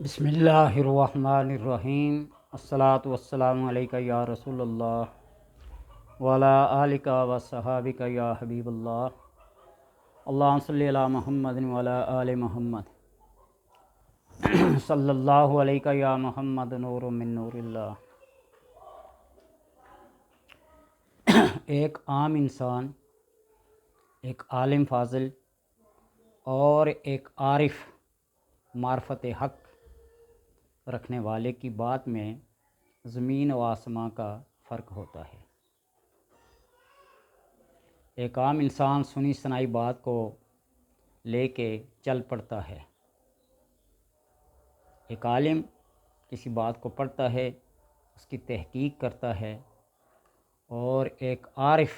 بسم اللہ الرحمن الرحیم الصلاۃ والسلام علیکہ یا رسول اللہ وعلی آلکہ و صحابکہ یا حبیب اللہ اللہم صلی علی محمد وعلی آل محمد صلی اللہ علیکہ یا محمد نور من نور اللہ۔ ایک عام انسان، ایک عالم فاضل اور ایک عارف معرفت حق رکھنے والے کی بات میں زمین و آسمان کا فرق ہوتا ہے۔ ایک عام انسان سنی سنائی بات کو لے کے چل پڑتا ہے، ایک عالم کسی بات کو پڑھتا ہے، اس کی تحقیق کرتا ہے، اور ایک عارف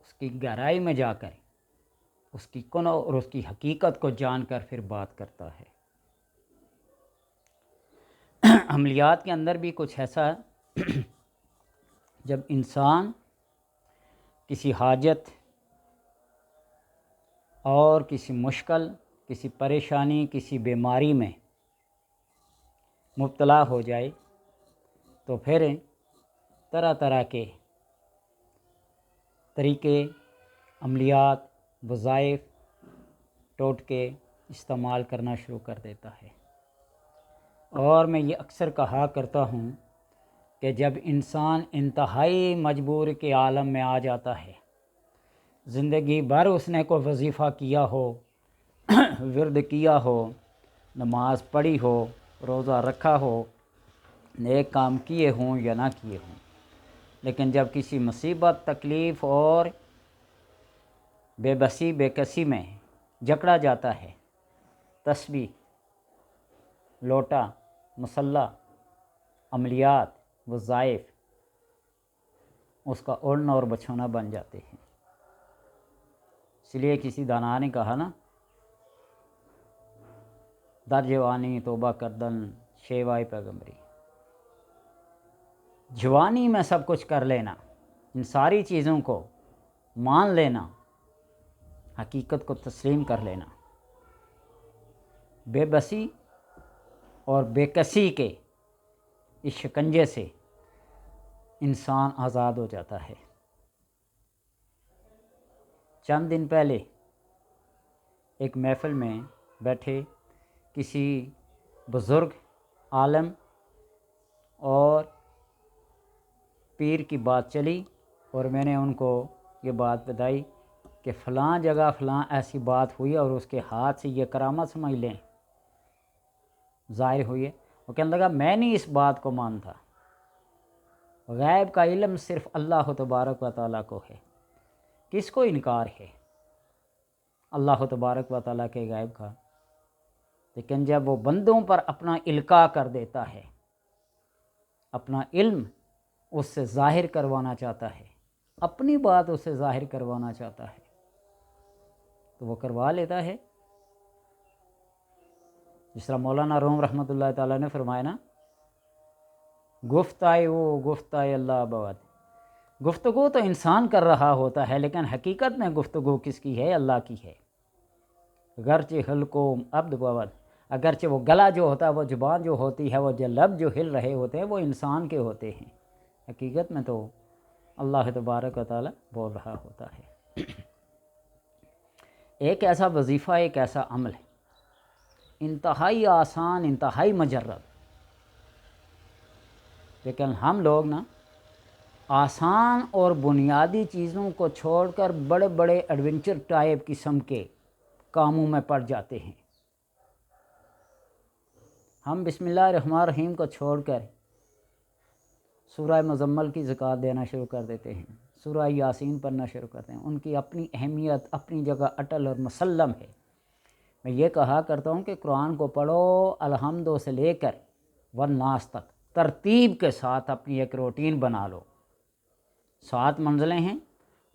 اس کی گہرائی میں جا کر اس کی کنو اور اس کی حقیقت کو جان کر پھر بات کرتا ہے۔ عملیات کے اندر بھی کچھ ایسا ہے، جب انسان کسی حاجت اور کسی مشکل، کسی پریشانی، کسی بیماری میں مبتلا ہو جائے تو پھر طرح طرح کے طریقے، عملیات، وظائف، ٹوٹکے استعمال کرنا شروع کر دیتا ہے۔ اور میں یہ اکثر کہا کرتا ہوں کہ جب انسان انتہائی مجبور کے عالم میں آ جاتا ہے، زندگی بھر اس نے کوئی وظیفہ کیا ہو، ورد کیا ہو، نماز پڑھی ہو، روزہ رکھا ہو، نیک کام کیے ہوں یا نہ کیے ہوں، لیکن جب کسی مصیبت، تکلیف اور بے بسی، بے کسی میں جکڑا جاتا ہے، تسبیح، لوٹا، مسلح، عملیات، وظائف اس کا اڑنا اور بچھونا بن جاتے ہیں۔ اس لیے کسی دانا نے کہا نا، در جوانی توبہ کردن شیوائے پیغمبری۔ جوانی میں سب کچھ کر لینا، ان ساری چیزوں کو مان لینا، حقیقت کو تسلیم کر لینا، بے بسی اور بے کسی کے اس شکنجے سے انسان آزاد ہو جاتا ہے۔ چند دن پہلے ایک محفل میں بیٹھے کسی بزرگ عالم اور پیر کی بات چلی، اور میں نے ان کو یہ بات بتائی کہ فلاں جگہ فلاں ایسی بات ہوئی اور اس کے ہاتھ سے یہ کرامت سمجھ لیں ظاہر ہوئی ہے۔ وہ کہنے لگا میں نہیں اس بات کو مانتا، غیب کا علم صرف اللہ تبارک و تعالیٰ کو ہے، کس کو انکار ہے اللہ تبارک و تعالیٰ کے غیب کا؟ لیکن جب وہ بندوں پر اپنا القاء کر دیتا ہے، اپنا علم اس سے ظاہر کروانا چاہتا ہے، اپنی بات اس سے ظاہر کروانا چاہتا ہے، تو وہ کروا لیتا ہے۔ جس طرح مولانا روم رحمۃ اللہ تعالیٰ نے فرمایا نا، گفتائے وہ گفتائے اللہ بود، گفتگو تو انسان کر رہا ہوتا ہے، لیکن حقیقت میں گفتگو کس کی ہے؟ اللہ کی ہے۔ گرچہ حلقو عبد بود، اگرچہ وہ گلا جو ہوتا ہے، وہ زبان جو ہوتی ہے، وہ جو لب جو ہل رہے ہوتے ہیں، وہ انسان کے ہوتے ہیں، حقیقت میں تو اللہ تبارک و تعالیٰ بول رہا ہوتا ہے۔ ایک ایسا وظیفہ، ایک ایسا عمل ہے انتہائی آسان، انتہائی مجرد، لیکن ہم لوگ نا آسان اور بنیادی چیزوں کو چھوڑ کر بڑے بڑے ایڈونچر ٹائپ قسم کے کاموں میں پڑ جاتے ہیں۔ ہم بسم اللہ الرحمن الرحیم کو چھوڑ کر سورہ مزمل کی زکوٰۃ دینا شروع کر دیتے ہیں، سورہ یاسین پڑھنا شروع کرتے ہیں۔ ان کی اپنی اہمیت، اپنی جگہ اٹل اور مسلم ہے۔ میں یہ کہا کرتا ہوں کہ قرآن کو پڑھو الحمد سے لے کر والناس تک، ترتیب کے ساتھ اپنی ایک روٹین بنا لو۔ 7 منزلیں ہیں،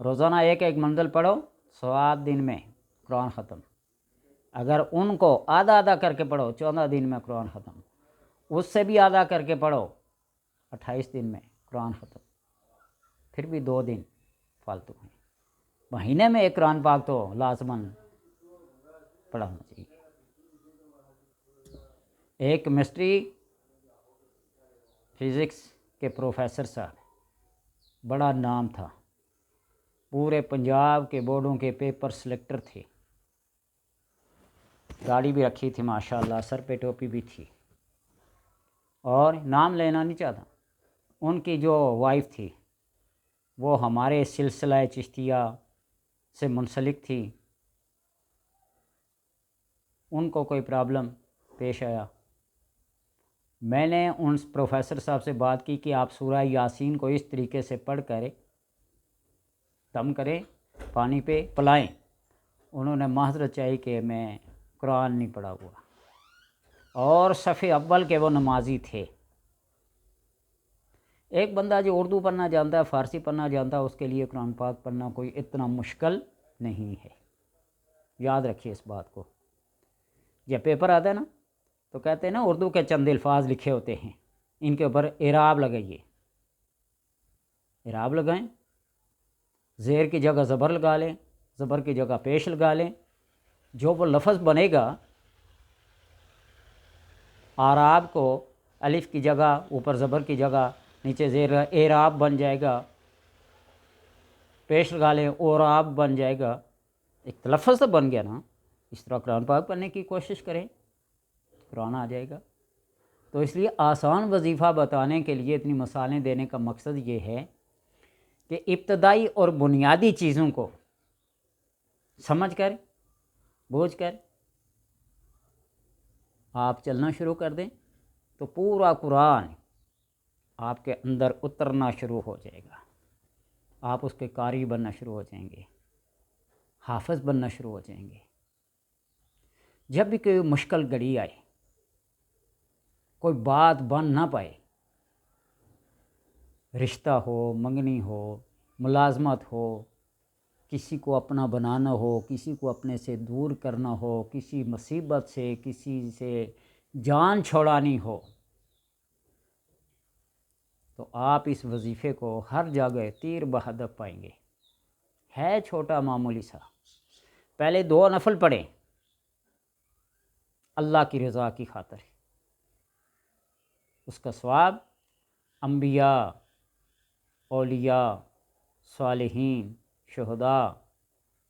روزانہ ایک ایک منزل پڑھو، 7 دن میں قرآن ختم۔ اگر ان کو آدھا آدھا کر کے پڑھو، 14 دن میں قرآن ختم۔ اس سے بھی آدھا کر کے پڑھو، 28 دن میں قرآن ختم۔ پھر بھی 2 دن فالتو ہیں، مہینے میں ایک قرآن پاک تو لازماً پڑھنا چاہیے۔ ایک کیمسٹری فزکس کے پروفیسر صاحب، بڑا نام تھا، پورے پنجاب کے بورڈوں کے پیپر سلیکٹر تھے، گاڑی بھی رکھی تھی ماشاءاللہ، سر پہ ٹوپی بھی تھی، اور نام لینا نہیں چاہتا، ان کی جو وائف تھی وہ ہمارے سلسلہ چشتیہ سے منسلک تھی، ان کو کوئی پرابلم پیش آیا، میں نے ان پروفیسر صاحب سے بات کی کہ آپ سورہ یاسین کو اس طریقے سے پڑھ کر دم کریں، پانی پہ پلائیں۔ انہوں نے معذرت چاہی کہ میں قرآن نہیں پڑھا ہوا، اور صف اول کے وہ نمازی تھے۔ ایک بندہ جو اردو پڑھنا جانتا ہے، فارسی پڑھنا جانتا ہے، اس کے لیے قرآن پاک پڑھنا کوئی اتنا مشکل نہیں ہے، یاد رکھیے اس بات کو۔ جب پیپر آتا ہے نا تو کہتے ہیں نا اردو کے چند الفاظ لکھے ہوتے ہیں، ان کے اوپر اعراب لگائیے، اعراب لگائیں، زیر کی جگہ زبر لگا لیں، زبر کی جگہ پیش لگا لیں، جو وہ لفظ بنے گا اعراب کو الف کی جگہ اوپر زبر کی جگہ نیچے زیر اعراب بن جائے گا، پیش لگا لیں اوراب بن جائے گا، ایک لفظ تو بن گیا نا۔ اس طرح قرآن پاک پڑھنے کی کوشش کریں، قرآن آ جائے گا۔ تو اس لیے آسان وظیفہ بتانے کے لیے اتنی مثالیں دینے کا مقصد یہ ہے کہ ابتدائی اور بنیادی چیزوں کو سمجھ کر بوجھ کر آپ چلنا شروع کر دیں تو پورا قرآن آپ کے اندر اترنا شروع ہو جائے گا، آپ اس کے قاری بننا شروع ہو جائیں گے، حافظ بننا شروع ہو جائیں گے۔ جب بھی کوئی مشکل گھڑی آئے، کوئی بات بن نہ پائے، رشتہ ہو، منگنی ہو، ملازمت ہو، کسی کو اپنا بنانا ہو، کسی کو اپنے سے دور کرنا ہو، کسی مصیبت سے، کسی سے جان چھوڑانی ہو، تو آپ اس وظیفے کو ہر جگہ تیر بہدف پائیں گے۔ ہے چھوٹا معمولی سا، پہلے 2 نفل پڑھیں اللہ کی رضا کی خاطر، اس کا ثواب انبیاء، اولیاء، صالحین، شہداء،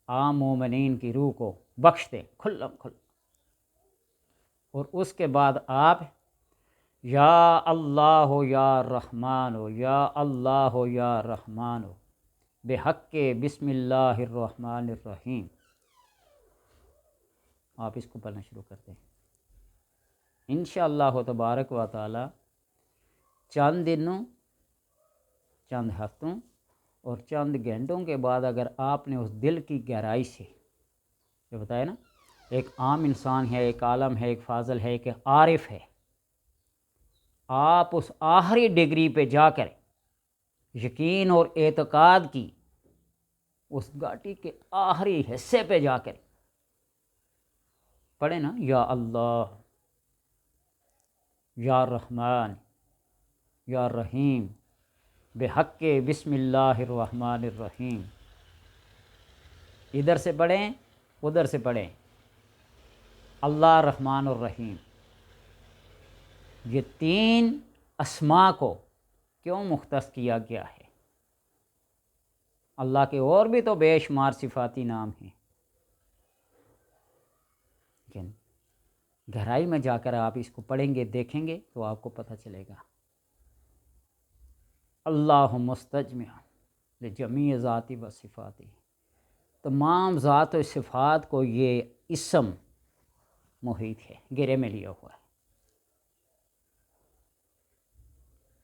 عام مومنین کی روح کو بخش دیں کھلم کھل۔ اور اس کے بعد آپ یا اللہ ہو یا رحمان ہو، یا اللہ ہو یا رحمان ہو، بحق بسم اللہ الرحمن الرحیم، آپ اس کو پڑھنا شروع کرتے ہیں۔ انشاءاللہ تبارک و تعالی چند دنوں، چند ہفتوں اور چند گھنٹوں کے بعد اگر آپ نے اس دل کی گہرائی سے، جو بتایا نا، ایک عام انسان ہے، ایک عالم ہے، ایک فاضل ہے، ایک عارف ہے، آپ اس آخری ڈگری پہ جا کر یقین اور اعتقاد کی اس گاٹی کے آخری حصے پہ جا کر پڑھیں نا، یا اللہ، یا رحمان، یا رحیم، بحق بسم اللہ الرحمن الرحیم، ادھر سے پڑھیں ادھر سے پڑھیں، اللہ رحمان الرحیم۔ یہ 3 اسماء کو کیوں مختص کیا گیا ہے؟ اللہ کے اور بھی تو بے شمار صفاتی نام ہیں، لیکن گہرائی میں جا کر آپ اس کو پڑھیں گے، دیکھیں گے تو آپ کو پتہ چلے گا۔ اللہ مستجمع لجمیع ذاتی و صفاتی، تمام ذات و صفات کو یہ اسم محیط ہے، گرے میں لیا ہوا ہے۔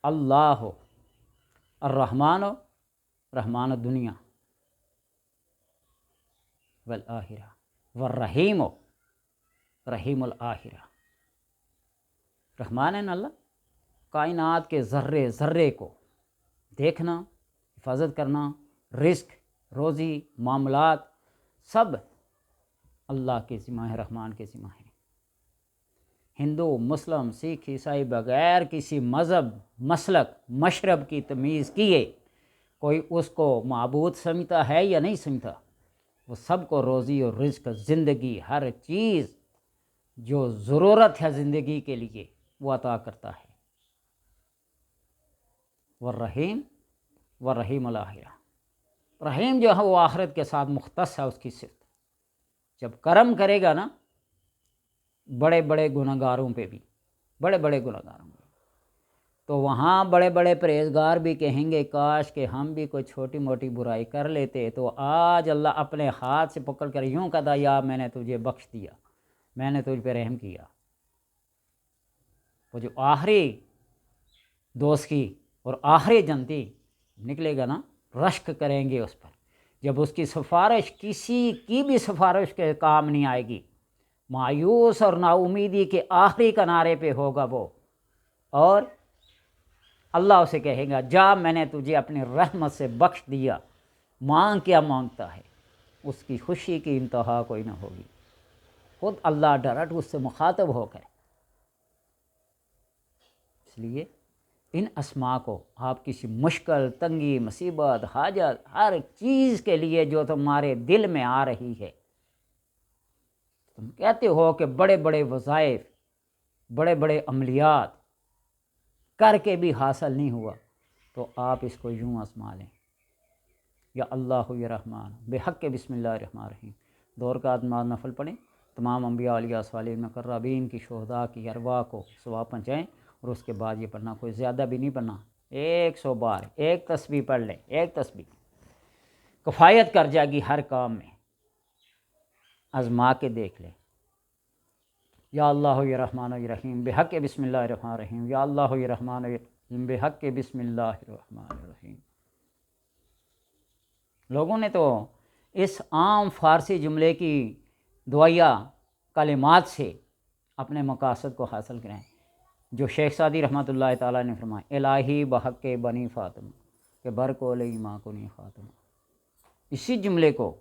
اللہ الرحمن، رحمان الدنیا والآخرہ، والرحیم، رحیم الآخرہ۔ رحمان ہے اللہ، کائنات کے ذرے ذرے کو دیکھنا، حفاظت کرنا، رزق، روزی، معاملات سب اللہ کے ذمہ ہے، رحمان کے ذمہ ہے۔ ہندو، مسلم، سکھ، عیسائی بغیر کسی مذہب، مسلک، مشرب کی تمیز کیے کوئی اس کو معبود سمجھتا ہے یا نہیں سمجھتا، وہ سب کو روزی اور رزق، زندگی، ہر چیز جو ضرورت ہے زندگی کے لیے وہ عطا کرتا ہے۔ والرحیم والرحیم الآخرہ، رحیم جو ہے وہ آخرت کے ساتھ مختص ہے اس کی صفت۔ جب کرم کرے گا نا بڑے بڑے گنہگاروں پہ بھی، بڑے بڑے گنہگاروں پہ، تو وہاں بڑے بڑے پرہیزگار بھی کہیں گے کاش کہ ہم بھی کوئی چھوٹی موٹی برائی کر لیتے، تو آج اللہ اپنے ہاتھ سے پکڑ کر یوں کہتا یا میں نے تجھے بخش دیا، میں نے تجھ پہ رحم کیا۔ وہ جو آخری دوستی اور آخری جنتی نکلے گا نا، رشک کریں گے اس پر، جب اس کی سفارش کسی کی بھی سفارش کے کام نہیں آئے گی، مایوس اور نا امیدی کے آخری کنارے پہ ہوگا وہ، اور اللہ اسے کہے گا جا میں نے تجھے اپنی رحمت سے بخش دیا، مانگ کیا مانگتا ہے۔ اس کی خوشی کی انتہا کوئی نہ ہوگی، خود اللہ ڈائریکٹ اس سے مخاطب ہو کر۔ اس لیے ان اسماء کو آپ کسی مشکل، تنگی، مصیبت، حاجت، ہر چیز کے لیے جو تمہارے دل میں آ رہی ہے، تم کہتے ہو کہ بڑے بڑے وظائف، بڑے بڑے عملیات کر کے بھی حاصل نہیں ہوا، تو آپ اس کو یوں آزما لیں، یا اللہ یا رحمان بحق بسم اللہ الرحمن الرحیم، 2 رکعت نفل پڑھیں، تمام انبیاء اولیاء صالحین مقربین کی شہداء کی ارواح کو ثواب پہنچائیں، اور اس کے بعد یہ پڑھنا، کوئی زیادہ بھی نہیں پڑھنا، 100 بار ایک تسبیح پڑھ لیں، ایک تسبیح کفایت کر جائے گی ہر کام میں۔ آزما کے دیکھ لیں، یا اللہ یا رحمان یا رحیم بحق بسم اللہ الرحمن الرحیم، یا اللہ یا رحمان یا رحیم بحق بسم اللہ الرحمن الرحیم۔ لوگوں نے تو اس عام فارسی جملے کی دعائیہ کلمات سے اپنے مقاصد کو حاصل کریں، جو شیخ سعدی رحمۃ اللہ تعالیٰ نے فرمایا الہی بحق بنی فاطمہ کہ بر کو لئی ماں کنی خاتمہ۔ اسی جملے کو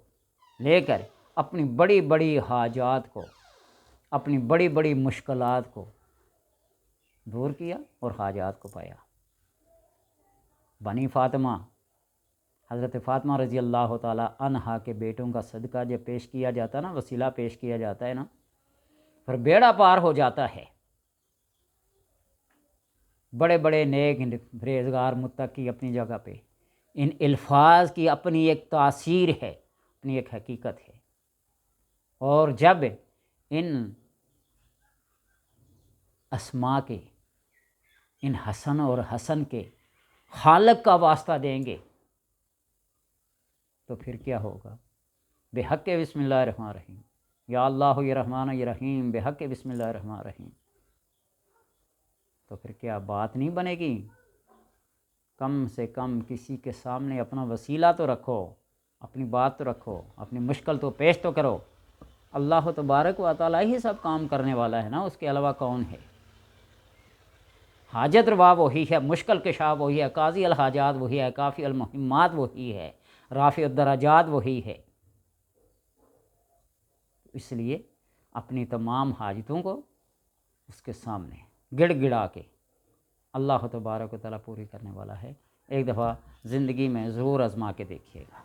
لے کر اپنی بڑی بڑی حاجات کو، اپنی بڑی بڑی مشکلات کو دور کیا اور حاجات کو پایا۔ بنی فاطمہ، حضرت فاطمہ رضی اللہ تعالیٰ عنہا کے بیٹوں کا صدقہ جب پیش کیا جاتا ہے نا، وسیلہ پیش کیا جاتا ہے نا، پھر بیڑا پار ہو جاتا ہے۔ بڑے بڑے نیک پرہیزگار متقی اپنی جگہ پہ، ان الفاظ کی اپنی ایک تاثیر ہے، اپنی ایک حقیقت ہے، اور جب ان اسماء کے، ان حسن اور حسن کے خالق کا واسطہ دیں گے تو پھر کیا ہوگا؟ بحق بسم اللہ الرحمن الرحیم، یا اللہ یا رحمان یا رحیم بحق بسم اللہ الرحمن الرحیم، تو پھر کیا بات نہیں بنے گی؟ کم سے کم کسی کے سامنے اپنا وسیلہ تو رکھو، اپنی بات تو رکھو، اپنی مشکل تو پیش تو کرو۔ اللہ تبارک و تعالیٰ ہی سب کام کرنے والا ہے نا، اس کے علاوہ کون ہے؟ حاجت روا وہی ہے، مشکل کشا وہی ہے، قاضی الحاجات وہی ہے، کافی المہمات وہی ہے، رافع الدرجات وہی ہے۔ اس لیے اپنی تمام حاجتوں کو اس کے سامنے گڑ گڑا کے اللہ تبارک و تعالیٰ پوری کرنے والا ہے۔ ایک دفعہ زندگی میں ضرور آزما کے دیکھیے گا۔